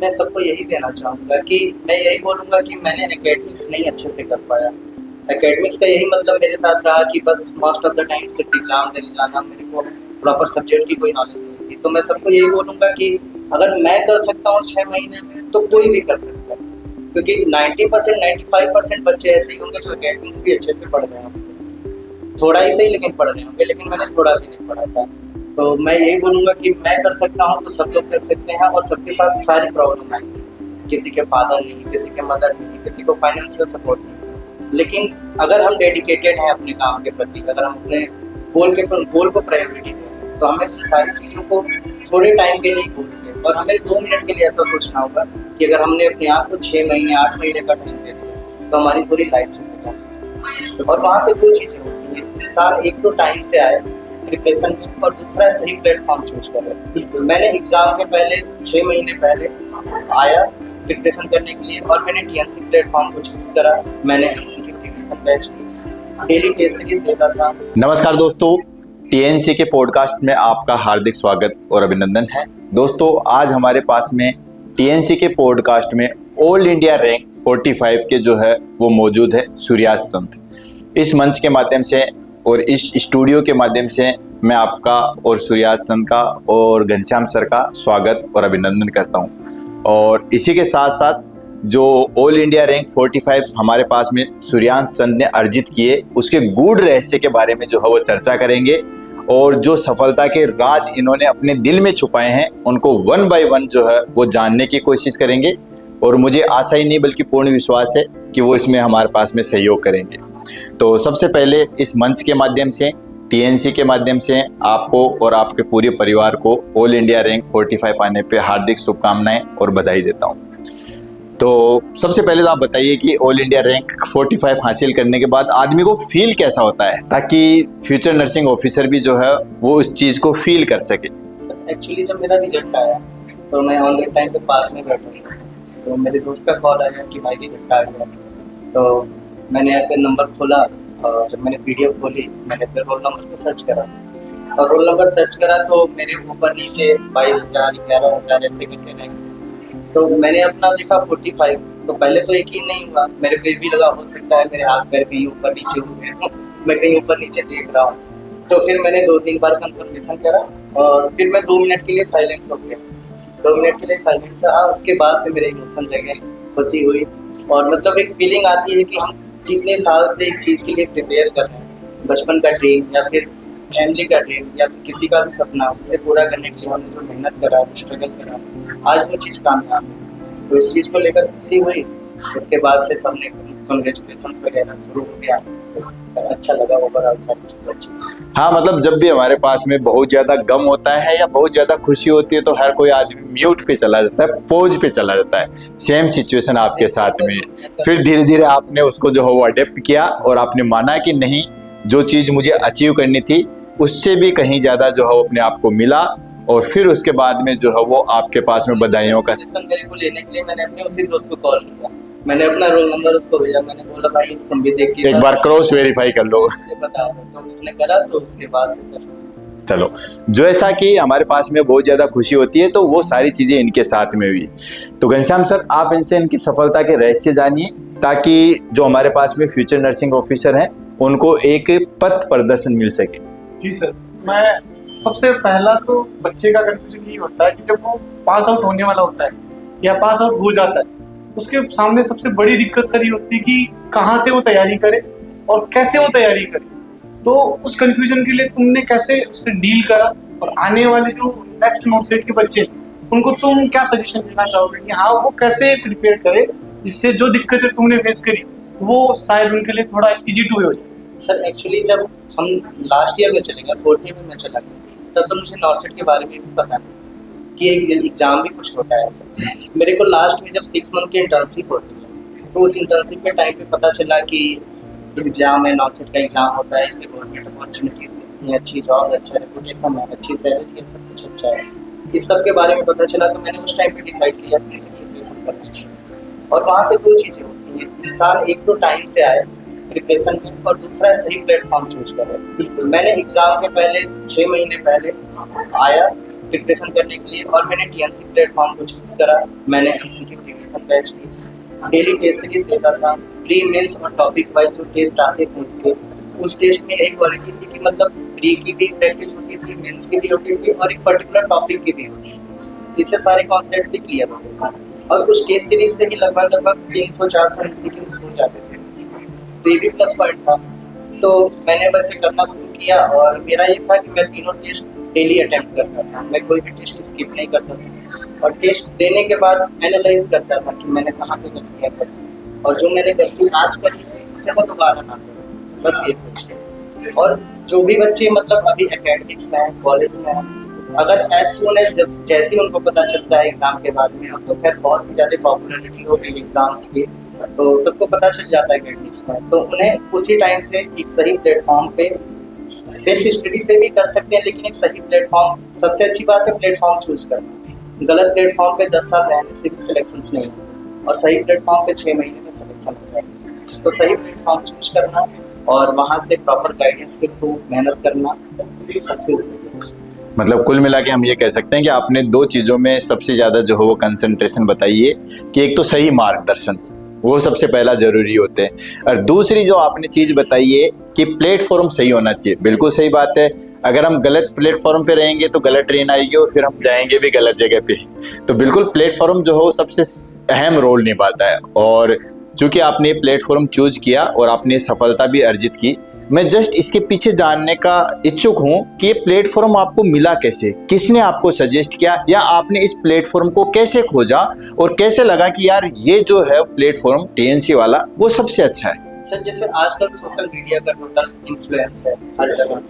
मैं सबको यही देना चाहूँगा कि मैं यही बोलूँगा कि मैंने एकेडमिक्स नहीं अच्छे से कर पाया। एकेडमिक्स का यही मतलब मेरे साथ रहा कि बस मोस्ट ऑफ द टाइम सिर्फ एग्ज़ाम देने जाना, मेरे को प्रॉपर सब्जेक्ट की कोई नॉलेज नहीं थी। तो मैं सबको यही बोलूँगा कि अगर मैं कर सकता हूँ 6 महीने में तो कोई भी कर सकता है, क्योंकि 90% 95% बच्चे ऐसे ही होंगे जो एकेडमिक्स भी अच्छे से पढ़ रहे होंगे। थोड़ा ही सही लेकिन पढ़ रहे होंगे, लेकिन मैंने थोड़ा भी नहीं पढ़ा था। तो मैं यही बोलूँगा कि मैं कर सकता हूँ तो सब लोग कर सकते हैं, और सबके साथ सारी प्रॉब्लम आएगी। किसी के फादर नहीं, किसी के मदर नहीं, किसी को फाइनेंशियल सपोर्ट नहीं, लेकिन अगर हम डेडिकेटेड हैं अपने काम के प्रति, अगर हम अपने गोल को प्रायोरिटी दें, तो हमें उन सारी चीज़ों को थोड़े टाइम के लिए भूल के, और हमें 2 मिनट के लिए ऐसा सोचना होगा कि अगर हमने अपने आप को 6 महीने 8 महीने का टाइम दे दिया तो हमारी पूरी लाइफ से हो जाती है। और वहाँ पे 2 चीज़ें होती हैं, इंसान एक तो टाइम से आए प्रिपरेशन में, और दूसरा सही प्लेटफॉर्म चूज कर रहे हैं। बिल्कुल, मैंने एग्ज़ाम के पहले 6 महीने पहले आया प्रिपरेशन करने के लिए, और मैंने टीएनसी प्लेटफॉर्म को चूज करा। मैंने MCQ revision test, daily test series देता था। नमस्कार दोस्तों, टीएनसी के पॉडकास्ट में आपका हार्दिक स्वागत और अभिनंदन है। दोस्तों, आज हमारे पास में टीएनसी के पॉडकास्ट में ऑल इंडिया रैंक 45 के जो है वो मौजूद है सूर्यास चंद। इस मंच के माध्यम से और इस स्टूडियो के माध्यम से मैं आपका और सूर्यास चंद का और घनश्याम सर का स्वागत और अभिनंदन करता हूं। और इसी के साथ साथ जो ऑल इंडिया रैंक 45 हमारे पास में सूर्यास चंद ने अर्जित किए, उसके गूढ़ रहस्य के बारे में जो है वो चर्चा करेंगे, और जो सफलता के राज इन्होंने अपने दिल में छुपाए हैं उनको 1 बाय 1 जो है वो जानने की कोशिश करेंगे। और मुझे आशा ही नहीं बल्कि पूर्ण विश्वास है कि वो इसमें हमारे पास में सहयोग करेंगे। तो सबसे पहले इस मंच के माध्यम से, टीएनसी के माध्यम से आपको और आपके पूरे परिवार को ऑल इंडिया रैंक 45 आने पे हार्दिक शुभकामनाएं और बधाई देता हूं। तो सबसे पहले तो आप बताइए कि ऑल इंडिया रैंक 45 हासिल करने के बाद आदमी को फील कैसा होता है, ताकि फ्यूचर नर्सिंग ऑफिसर भी जो है वो उस चीज़ को फील कर सके। सर एक्चुअली जब मेरा रिजल्ट आया तो मैं ऑन द टाइम पे पार्क में बैठा था, तो मेरे दोस्त का कॉल आया कि भाई रिजल्ट आ गया। तो मैंने ऐसे नंबर खोला, और जब मैंने पीडीएफ खोली मैंने फिर रोल नंबर को सर्च करा, और रोल नंबर सर्च करा तो मेरे ऊपर नीचे 22,000 11,000 ऐसे करके रैंक। तो मैंने अपना देखा 45, तो पहले तो यकीन नहीं हुआ, मेरे को भी लगा हो सकता है मेरे हाथ पैर कहीं ऊपर नीचे हो गए, मैं कहीं ऊपर नीचे देख रहा हूँ। तो फिर मैंने 2-3 बार कंफर्मेशन करा, और फिर मैं 2 मिनट के लिए साइलेंस हो गया। 2 मिनट के लिए साइलेंट रहा, उसके बाद से मेरे इमोशन जगे, खुशी हुई, और मतलब एक फीलिंग आती है कि हम जितने साल से एक चीज़ के लिए प्रिपेयर कर रहे हैं, बचपन का ड्रीम या फिर फैमिली का ड्रीम या फिर किसी का भी सपना, उसे पूरा करने के लिए हमने जो मेहनत करा, स्ट्रगल करा, आज वो चीज़ कामयाब है। तो इस चीज़ को लेकर खुशी हुई। उसके बाद से सबने कांग्रेचुलेशंस वगैरह शुरू हो गया, तो अच्छा लगा, ओवरऑल सारी चीज़ें अच्छी। हाँ, मतलब जब भी हमारे पास में बहुत ज्यादा गम होता है या बहुत ज्यादा खुशी होती है तो हर कोई आदमी म्यूट पे चला जाता है, पोज पे चला जाता है। सेम सिचुएशन आपके साथ में। फिर धीरे धीरे आपने उसको जो है वो अडेप्ट किया, और आपने माना कि नहीं, जो चीज मुझे अचीव करनी थी उससे भी कहीं ज्यादा जो है वो अपने आप को मिला, और फिर उसके बाद में जो है वो आपके पास में बधाइयों का मेरे को लेने के लिए मैंने अपने उसी दोस्त को कॉल किया, मैंने अपना रोल नंबर उसको भेजा, मैंने बोला भाई तुम भी देख के एक बार क्रॉस वेरीफाई कर लो, मुझे बता दो। तो उसने करा, तो उसके बाद से सर चलो, जो ऐसा कि हमारे पास में बहुत ज्यादा खुशी होती है तो वो सारी चीजें इनके साथ में हुई। तो घनश्याम सर, आप इनसे इनकी सफलता के रहस्य जानिए, ताकि जो हमारे पास में फ्यूचर नर्सिंग ऑफिसर हैं उनको एक पथ प्रदर्शन मिल सके। जी सर, मैं सबसे पहला तो बच्चे का कंफ्यूजन यही होता है कि जब वो पास आउट होने वाला होता है या पास आउट हो जाता है, उसके सामने सबसे बड़ी दिक्कत सर ये होती है कि कहाँ से वो तैयारी करे और कैसे वो तैयारी करे। तो उस कंफ्यूजन के लिए तुमने कैसे उससे डील करा, और आने वाले जो नेक्स्ट नोट सेट के बच्चे उनको तुम क्या सजेशन देना चाहोगे कि हाँ वो कैसे प्रिपेयर करे, जिससे जो दिक्कतें तुमने फेस करी वो शायद उनके लिए थोड़ा इजी टू वे हो जाए। सर एक्चुअली जब हम लास्ट ईयर में चले गए, 4th ईयर में मैं चला गया, तब तो मुझे नॉर्सेट के बारे में भी पता नहीं कि एक एग्ज़ाम भी कुछ होता है ऐसा। मेरे को लास्ट में जब 6 मंथ की इंटर्नशिप होती है, तो उस इंटर्नशिप के टाइम पे पता चला कि एग्ज़ाम है, नॉर्सेट का एग्ज़ाम होता है, इससे गवर्नमेंट अपॉर्चुनिटीज़ मिलती हैं, अच्छी जॉब, अच्छा रेपुटेशन है, अच्छी सैलरी है, सब कुछ अच्छा है। इस सब के बारे में पता चला, तो मैंने उस टाइम पे डिसाइड किया कि मुझे प्रिपरेशन करनी चाहिए। और वहाँ पे 2 चीज़ें होती हैं, इंसान एक तो टाइम से आए प्रिपरेशन में, और दूसरा सही प्लेटफॉर्म चूज करे। बिल्कुल, मैंने एग्ज़ाम के पहले 6 महीने पहले आया प्रिपरेशन करने के लिए, और मैंने टीएनसी प्लेटफॉर्म को चूज़ करा। मैंने एमसीक्यू रिवीजन टेस्ट की, डेली टेस्ट सीरीज देता था, प्री मेंस और टॉपिक वाइज जो टेस्ट आते थे इसके, उस टेस्ट में एक क्वालिटी थी कि मतलब प्री की भी प्रैक्टिस होती थी, मेंस की भी होती थी, और एक पर्टिकुलर टॉपिक की भी होती थी। इससे सारे कॉन्सेप्ट भी क्लियर होते थे, और उस टेस्ट सीरीज से ही लगभग 300-400 एमसीक्यूज हो जाते थे। तो ये भी प्लस पॉइंट था। तो मैंने वैसे करना शुरू किया, और मेरा ये था कि मैं तीनों टेस्ट डेली अटेम्प्ट करता था, मैं कोई भी टेस्ट स्किप नहीं करता था, और टेस्ट देने के बाद एनालाइज करता था कि मैंने कहाँ पे गलतियाँ करी, और जो मैंने गलती आज करी उसे मैं दोबारा ना करूँ, बस ये सोच के। और जो भी बच्चे मतलब अभी एकेडमिक्स में हैं, कॉलेज में हैं, अगर एज सून एज जैसे ही उनको पता चलता है एग्ज़ाम के बारे में, अब तो खैर बहुत ही ज़्यादा पॉपुलरिटी हो गई एग्ज़ाम्स की, तो सबको पता चल जाता है एकेडमिक्स में, तो उन्हें उसी टाइम से एक सही प्लेटफॉर्म पे सेल्फ स्टडी से भी कर सकते हैं, लेकिन एक सही प्लेटफॉर्म, सबसे अच्छी बात है प्लेटफॉर्म चूज करना। गलत प्लेटफॉर्म पे 10 साल रहने से भी सिलेक्शन नहीं होते, और सही प्लेटफॉर्म पे 6 महीने में सिलेक्शन हो जाएगी। तो सही प्लेटफॉर्म चूज करना और वहाँ से प्रॉपर गाइडेंस के थ्रू मेहनत करना, सक्सेस। मतलब कुल मिला के हम ये कह सकते हैं कि आपने दो चीज़ों में सबसे ज़्यादा जो है वो कंसंट्रेशन बताई है कि एक तो सही मार्गदर्शन, वो सबसे पहला ज़रूरी होते हैं, और दूसरी जो आपने चीज़ बताई है कि प्लेटफॉर्म सही होना चाहिए। बिल्कुल सही बात है, अगर हम गलत प्लेटफॉर्म पे रहेंगे तो गलत ट्रेन आएगी और फिर हम जाएंगे भी गलत जगह पे। तो बिल्कुल प्लेटफॉर्म जो है वो सबसे अहम रोल निभाता है, और चूँकि आपने प्लेटफॉर्म चूज किया और आपने सफलता भी अर्जित की, मैं जस्ट इसके पीछे जानने का इच्छुक हूँ कि ये प्लेटफॉर्म आपको मिला कैसे, किसने आपको सजेस्ट किया, या आपने इस प्लेटफॉर्म को कैसे खोजा और कैसे लगा कि यार ये जो है प्लेटफॉर्म टीएनसी वाला वो सबसे अच्छा है। सर जैसे आजकल सोशल मीडिया का टोटल इन्फ्लुएंस है हर जगह,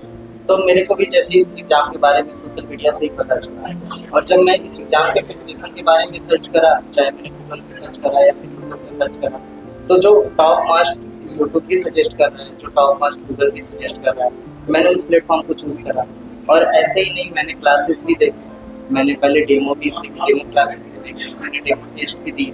तो मेरे को भी जैसे इस एग्जाम के बारे में सोशल मीडिया से ही पता चला, और जब मैं इस एग्जाम के प्रिपरेशन के बारे में सर्च करा, चाहे मैंने गूगल पे सर्च करा या फिर यूट्यूब पे सर्च करा, तो जो टॉप मोस्ट यूट्यूब भी सजेस्ट कर रहा है, जो टॉप मोस्ट गूगल भी सजेस्ट कर रहा है, मैंने उस प्लेटफॉर्म को चूज़ करा। और ऐसे ही नहीं, मैंने क्लासेस भी देखे, मैंने पहले डेमो क्लासेस भी देखे, मैंने डेमो टेस्ट भी दिए,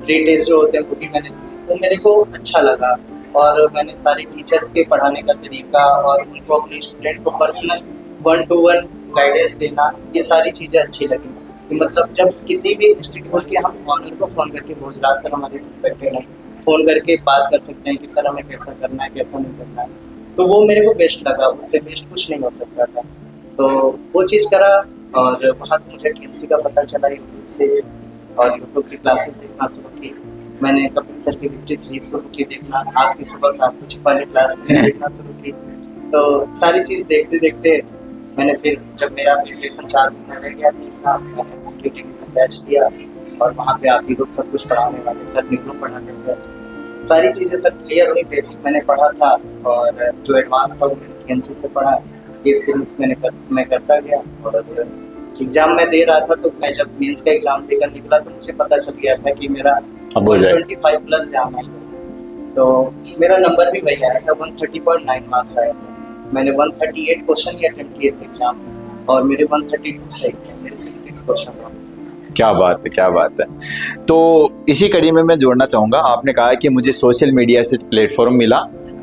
फ्री टेस्ट जो होते हैं वो भी मैंने दिए, तो मेरे को अच्छा लगा। और मैंने सारे टीचर्स के पढ़ाने का तरीका और उनको अपने स्टूडेंट को पर्सनल 1-to-1 गाइडेंस देना, ये सारी चीज़ें अच्छी लगी। कि मतलब जब किसी भी इंस्टीट्यूट के हम ऑनर को फ़ोन करके पूछ रहा, सर हमारे सस्पेक्टेड है, फ़ोन करके बात कर सकते हैं कि सर हमें कैसा करना है, कैसा नहीं करना है, तो वो मेरे को बेस्ट लगा, उससे बेस्ट कुछ नहीं हो सकता था। तो वो चीज़ करा, और वहाँ से मुझे टीएनसी का पता चला यूट्यूब से, और यूट्यूब की क्लासेस देखना शुरू की। मैंने कपिल सर की विक्ट्री सीरीज शुरू की देखना, आपकी सुबह 7 बजे वाली क्लास में देखना शुरू की। तो सारी चीज़ देखते देखते मैंने फिर, जब मेरा प्रिपरेशन 4 महीना रह गया था एग्जाम, मैंने सिक्योरिटी की बैच लिया, और वहाँ पे आप ही लोग सब कुछ पढ़ाने वाले, सर निगलो पढ़ाते थे, सारी चीज़ें सब क्लियर हुई। बेसिक मैंने पढ़ा था, और जो एडवांस था वो मैंने टीएनसी से पढ़ा। ये सीरीज मैं करता गया, और एग्जाम में दे रहा था, तो मैं जब मेंस का एग्जाम देकर निकला तो मुझे पता चल गया था कि मेरा 125 प्लस जाना है। तो मेरा नंबर भी वही आया था, 130.9 मार्क्स आया था। मैंने 138 क्वेश्चन ही अटेम्प्ट किए थे एग्जाम में, और मेरे 132 सही थे, मेरे 66 क्वेश्चन थे। क्या बात है, क्या बात है। तो इसी कड़ी में मैं जोड़ना चाहूँगा, आपने कहा कि मुझे सोशल मीडिया से प्लेटफॉर्म मिला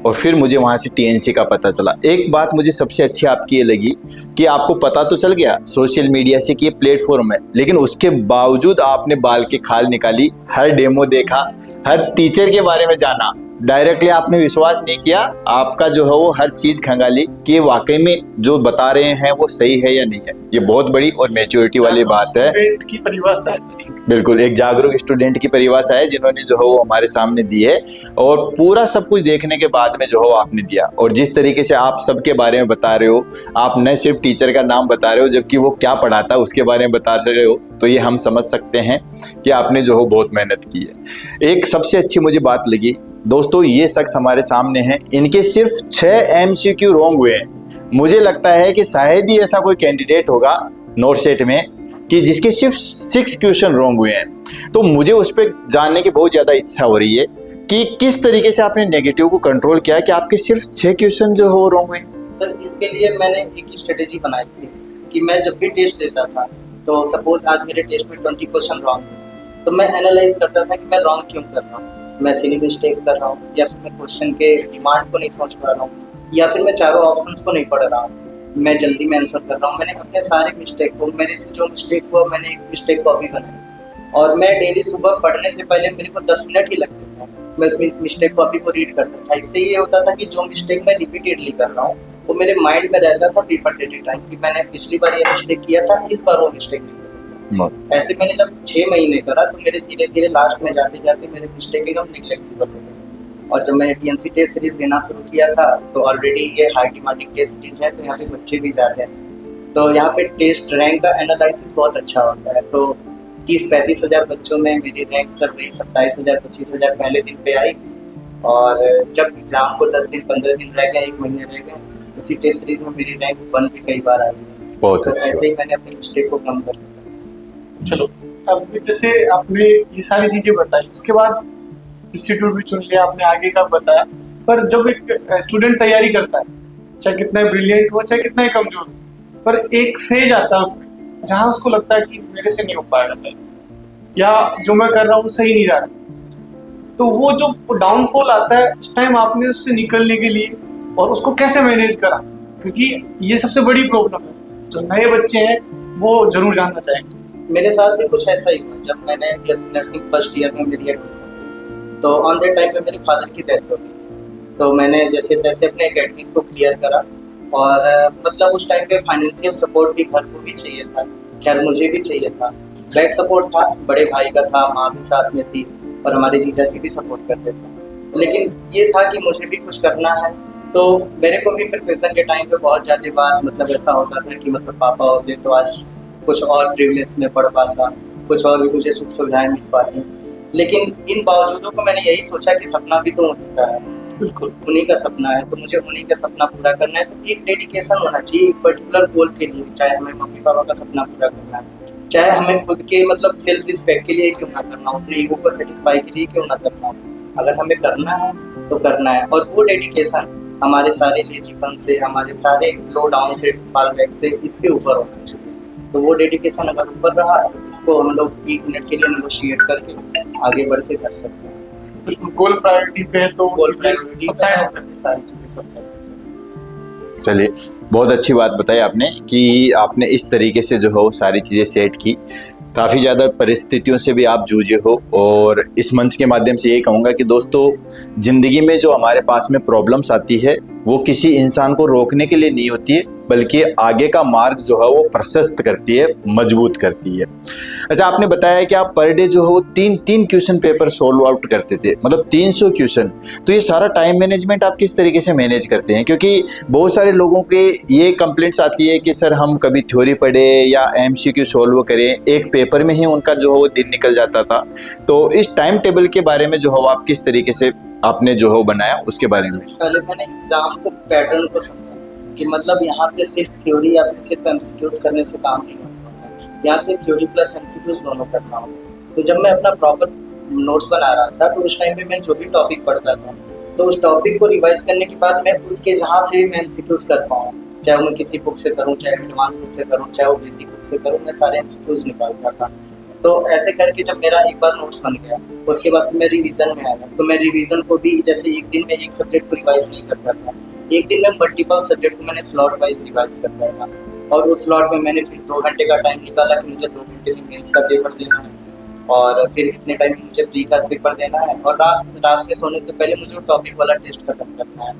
और फिर मुझे वहाँ से टीएनसी का पता चला। एक बात मुझे सबसे अच्छी आपकी ये लगी कि आपको पता तो चल गया सोशल मीडिया से कि ये प्लेटफॉर्म है, लेकिन उसके बावजूद आपने बाल की खाल निकाली, हर डेमो देखा, हर टीचर के बारे में जाना, डायरेक्टली आपने विश्वास नहीं किया, आपका जो है वो हर चीज खंगाली कि वाकई में जो बता रहे हैं वो सही है या नहीं है। ये बहुत बड़ी और मैच्योरिटी वाली बात है। स्टूडेंट की परिभाषा है, बिल्कुल एक जागरूक स्टूडेंट की परिभाषा है जिन्होंने जो है वो हमारे सामने दी है, और पूरा सब कुछ देखने के बाद में जो है वो आपने दिया। और जिस तरीके से आप सबके बारे में बता रहे हो, आप न सिर्फ टीचर का नाम बता रहे हो जबकि वो क्या पढ़ाता है उसके बारे में बता रहे हो, तो ये हम समझ सकते हैं कि आपने जो है बहुत मेहनत की है। एक सबसे अच्छी मुझे बात लगी दोस्तों, ये शख्स हमारे सामने हैं, इनके सिर्फ 6 MCQ रॉन्ग हुए हैं। मुझे लगता है कि शायद ही ऐसा कोई कैंडिडेट होगा नोट सेट में कि जिसके सिर्फ 6 क्वेश्चन रॉन्ग हुए हैं। तो मुझे उस पर जानने की बहुत ज़्यादा इच्छा हो रही है कि किस तरीके से आपने नेगेटिव को कंट्रोल किया कि आपके सिर्फ 6 क्वेश्चन जो हो रॉन्ग हुए। सर इसके लिए मैंने एक ही स्ट्रेटेजी बनाई थी कि मैं जब भी टेस्ट देता था, तो सपोज आज मेरे टेस्ट में 20 क्वेश्चन रॉन्ग थे, तो मैं एनालाइज करता था कि मैं रॉन्ग क्यों कर रहा हूँ, मैं सिली मिस्टेक्स कर रहा हूँ, या फिर मैं क्वेश्चन के डिमांड को नहीं समझ पा रहा हूँ, या फिर मैं चारों ऑप्शंस को नहीं पढ़ रहा हूँ। मैं जल्दी में आंसर कर रहा हूँ। मैंने अपने सारे मिस्टेक को, मेरे से जो मिस्टेक हुआ मैंने एक मिस्टेक कॉपी बनाई और मैं डेली सुबह पढ़ने से पहले मेरे को 10 मिनट ही लगते थे, मैं उस मिस्टेक कॉपी को रीड करता था। इससे ये होता था कि जो मिस्टेक मैं रिपीटेडली कर रहा हूँ वो मेरे माइंड में रहता था पेपर डेली टाइम कि मैंने पिछली बार ये मिस्टेक किया था, इस बार वो मिस्टेक नहीं करूँगा। ऐसे मैंने जब 6 महीने करा तो मेरे धीरे धीरे लास्ट में जाते जाते मेरे मिस्टेक एकदम निग्लेक्सिबल हो गए। और जब मैंने टीएनसी टेस्ट सीरीज देना शुरू किया था तो ऑलरेडी ये हाई डिमांडिंग टेस्ट सीरीज है, तो यहाँ पे बच्चे भी जाते हैं, तो यहाँ पे टेस्ट रैंक का एनालिसिस बहुत अच्छा होता है। तो 30-35 हज़ार बच्चों में मेरी रैंक सर वही 27,000-25,000 पहले दिन पे आई। और जब एग्जाम को 10 दिन 15 दिन रह गए, 1 महीने रह गए, उसी टेस्ट सीरीज में मेरी रैंक 1 भी कई बार आई। बहुत तो अच्छी ऐसे ही मैंने अपनी मिस्टेक को कम कर लिया। चलो, अब जैसे आपने ये सारी चीजें बताई, उसके बाद इंस्टीट्यूट भी चुन लिया आपने, आगे का बताया, पर जब एक स्टूडेंट तैयारी करता है, चाहे कितना ब्रिलियंट हो चाहे कितना ही कमजोर हो, पर एक फेज आता है उसमें जहाँ उसको लगता है कि मेरे से नहीं हो पाएगा शायद, या जो मैं कर रहा हूँ सही नहीं जा रहा, तो वो जो डाउनफॉल आता है उस टाइम आपने उससे निकलने के लिए और उसको कैसे मैनेज करा, क्योंकि ये सबसे बड़ी प्रॉब्लम है जो नए बच्चे हैं वो जरूर जानना चाहेंगे। मेरे साथ भी कुछ ऐसा ही हुआ। जब मैंने बीएससी नर्सिंग फर्स्ट ईयर में मेरी एडमिशन की तो ऑन दैट टाइम पे मेरे फादर की डेथ हो गई, तो मैंने जैसे तैसे अपने एकेडमिक्स को क्लियर करा और मतलब उस टाइम पे फाइनेंशियल सपोर्ट भी घर को भी चाहिए था, खैर मुझे भी चाहिए था, बैक सपोर्ट था, बड़े भाई का था, माँ भी साथ में थी और हमारे जीजा जी भी सपोर्ट करते थे। लेकिन ये था कि मुझे भी कुछ करना है, तो मेरे को भी प्रिपरेशन के टाइम पे बहुत ज़्यादा बार मतलब ऐसा होता था कि मतलब पापा होते तो आज कुछ और प्रिविलेज में पढ़ पाता, कुछ और भी मुझे सुख सुविधाएं मिल पाती। लेकिन इन बावजूदों को मैंने यही सोचा कि सपना भी तो उन्हीं का है, बिल्कुल उन्हीं का सपना है, तो मुझे उन्हीं का सपना पूरा करना है। तो एक डेडिकेशन होना चाहिए एक पर्टिकुलर गोल के लिए, चाहे हमें मम्मी पापा का सपना पूरा करना है, चाहे हमें खुद के मतलब सेल्फ रिस्पेक्ट के लिए क्यों ना करना हो, अपने ईगो को सेटिस्फाई के लिए क्यों ना करना हो, अगर हमें करना है तो करना है। और वो डेडिकेशन हमारे सारे लेजीपन से, हमारे सारे लो डाउन से, फॉल बैक से इसके ऊपर होना चाहिए। तो वो डेडिकेशन अगर ऊपर रहा तो इसको हम लोग 1 मिनट के लिए नेगोशिएट करके आगे बढ़ के कर सकते हैं। बिल्कुल, गोल प्रायोरिटी पे तो गोल प्रायोरिटी सारी चीज़ें सब साइड। चलिए, बहुत अच्छी बात बताई आपने कि आपने इस तरीके से जो हो सारी चीज़ें सेट की। काफ़ी ज़्यादा परिस्थितियों से भी आप जूझे हो और इस मंच के माध्यम से यही कहूँगा कि दोस्तों, ज़िंदगी में जो हमारे पास में प्रॉब्लम्स आती है वो किसी इंसान को रोकने के लिए नहीं होती है, बल्कि आगे का मार्ग जो है वो प्रशस्त करती है, मजबूत करती है। अच्छा, आपने बताया कि आप पर डे जो है वो 3 क्वेश्चन पेपर सोल्व आउट करते थे, मतलब 300 क्वेश्चन। तो ये सारा टाइम मैनेजमेंट आप किस तरीके से मैनेज करते हैं? क्योंकि बहुत सारे लोगों के ये कंप्लेंट्स आती है कि सर हम कभी थ्योरी पढ़े या MCQ सोल्व करें, एक पेपर में ही उनका जो है वो दिन निकल जाता था। तो इस टाइम टेबल के बारे में जो है आप किस तरीके से आपने जो है बनाया, उसके बारे में। पहले मैंने एग्जाम को पैटर्न को समझा कि मतलब यहाँ पे सिर्फ थ्योरी या फिर सिर्फ MCQs करने से काम नहीं होता, यहाँ पे थ्योरी प्लस MCQs दोनों करना होता। तो जब मैं अपना प्रॉपर नोट्स बना रहा था तो उस टाइम पे मैं जो भी टॉपिक पढ़ता था तो उस टॉपिक को रिवाइज करने के बाद मैं उसके जहाँ से भी मैं MCQs कर पाऊँ, चाहे वो मैं किसी बुक से करूँ, चाहे एडवांस बुक से करूँ, चाहे वो बेसिक बुक से करूँ, मैं सारे MCQs निकालता था। तो ऐसे करके जब मेरा एक बार नोट्स बन गया उसके बाद से मैं रिवीजन में आया, तो मैं रिवीजन को भी जैसे एक दिन में एक सब्जेक्ट को रिवाइज नहीं करता था, एक दिन में मल्टीपल सब्जेक्ट को मैंने स्लॉट वाइज रिवाइज करता था। और उस स्लॉट में मैंने फिर 2 घंटे का टाइम निकाला कि मुझे 2 घंटे में मेंस का पेपर देना है और फिर इतने टाइम में मुझे प्री का पेपर देना है और रात में सोने से पहले मुझे टॉपिक वाला टेस्ट खत्म करना है।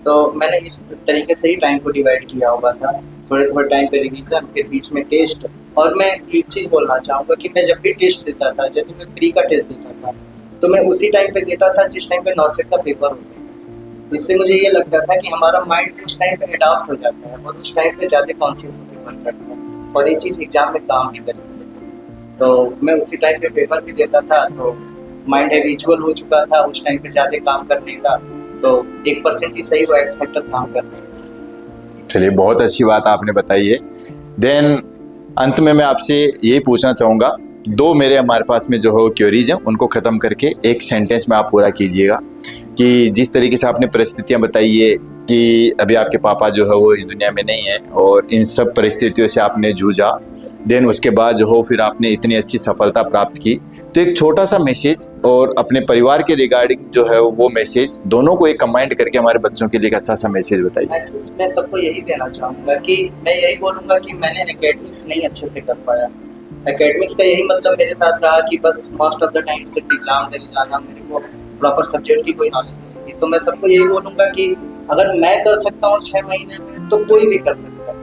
तो मैंने इस तरीके से ही टाइम को डिवाइड किया हुआ था, थोड़े टाइम पे रिवीजन, फिर बीच में टेस्ट। और मैं एक चीज़ बोलना चाहूँगा कि मैं जब भी टेस्ट देता था, जैसे मैं प्री का टेस्ट देता था तो मैं उसी टाइम पे देता था जिस टाइम पे नॉर्सेट का पेपर होता था। इससे मुझे ये लगता था कि हमारा माइंड उस टाइम पे अडॉप्ट हो जाता है और उस टाइम पे ज़्यादा कॉन्शियस होकर बन करता है और ये चीज़ एग्जाम में काम भी करती है। तो मैं उसी टाइम पे पेपर भी देता था, तो माइंड हैबिचुअल हो चुका था उस टाइम पे ज़्यादा काम करने का, तो 1% ही सही वो एक्स फैक्टर काम करने का। चलिए, बहुत अच्छी बात आपने बताई है। देन अंत में मैं आपसे यही पूछना चाहूँगा, 2 मेरे हमारे पास में जो हो क्वेरीज हैं उनको ख़त्म करके एक सेंटेंस में आप पूरा कीजिएगा कि जिस तरीके से आपने परिस्थितियाँ बताई है कि अभी आपके पापा जो है वो इस दुनिया में नहीं है और इन सब परिस्थितियों से आपने जूझा, देन उसके बाद जो हो फिर आपने इतनी अच्छी सफलता प्राप्त की। तो एक छोटा सा मैसेज और अपने परिवार के रिगार्डिंग जो है वो मैसेज दोनों को एक कंबाइंड करके हमारे बच्चों के लिए एक अच्छा सा मैसेज बताइए। मैसेज मैं सबको यही देना चाहूँगा कि मैं यही बोलूँगा कि मैंने एकेडमिक्स नहीं अच्छे से कर पाया। एकेडमिक्स का यही मतलब मेरे साथ रहा कि बस मोस्ट ऑफ द टाइम सिर्फ एग्जाम देने जाना, मेरे को प्रॉपर सब्जेक्ट की कोई नॉलेज नहीं थी। तो मैं सबको यही बोलूँगा कि अगर मैं कर सकता हूँ 6 महीने में तो कोई भी कर सकता है,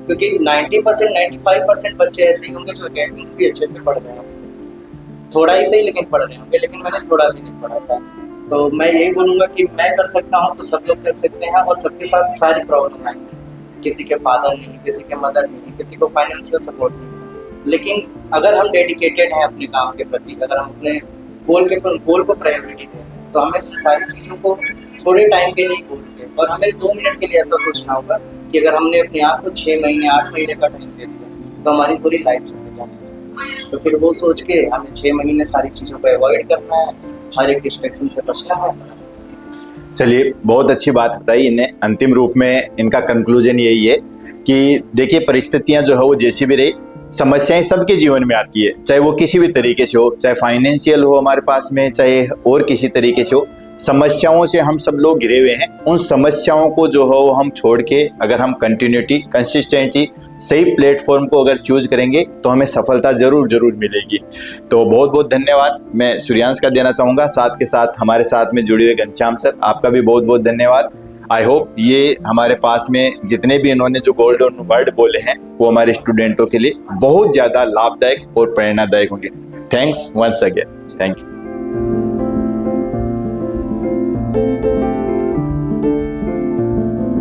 क्योंकि 90% 95% बच्चे ऐसे ही होंगे जो एकेडमिक्स भी अच्छे से पढ़ रहे होंगे, थोड़ा ही सही लेकिन पढ़ रहे होंगे, लेकिन मैंने थोड़ा भी नहीं पढ़ा था। तो मैं यही बोलूँगा कि मैं कर सकता हूँ तो सब लोग कर सकते हैं, और सबके साथ सारी प्रॉब्लम आएंगी। किसी के फादर नहीं, किसी के मदर नहीं, किसी को फाइनेंशियल सपोर्ट नहीं, लेकिन अगर हम डेडिकेटेड हैं अपने काम के प्रति, अगर हम अपने गोल को प्रायोरिटी दें, तो हमें इन सारी चीज़ों को थोड़े टाइम के लिए बोल के, और हमें 2 मिनट के लिए ऐसा सोचना होगा कि अगर हमने अपने आप को 6 महीने 8 महीने का टाइम दे दिया तो हमारी पूरी लाइफ समझ जाएगी। तो फिर वो सोच के हमें 6 महीने सारी चीज़ों को अवॉइड करना है, हर एक डिस्ट्रैक्शन से बचना है। चलिए, बहुत अच्छी बात बताई इन्हें। अंतिम रूप में इनका कंक्लूजन यही है कि देखिए, परिस्थितियां जो है वो जैसी भी रही, समस्याएं सबके जीवन में आती है, चाहे वो किसी भी तरीके से हो, चाहे फाइनेंशियल हो हमारे पास में, चाहे और किसी तरीके से हो। समस्याओं से हम सब लोग घिरे हुए हैं। उन समस्याओं को जो है वो हम छोड़ के अगर हम कंटिन्यूटी, कंसिस्टेंसी, सही प्लेटफॉर्म को अगर चूज करेंगे तो हमें सफलता जरूर मिलेगी। तो बहुत बहुत धन्यवाद मैं सूर्यांश का देना चाहूँगा, साथ के साथ हमारे साथ में जुड़े हुए घनश्याम सर, आपका भी बहुत बहुत धन्यवाद। आई होप ये हमारे पास में जितने भी इन्होंने जो गोल्डन वर्ड बोले हैं वो हमारे स्टूडेंटों के लिए बहुत ज़्यादा लाभदायक और प्रेरणादायक होंगे। Thanks once again, thank you.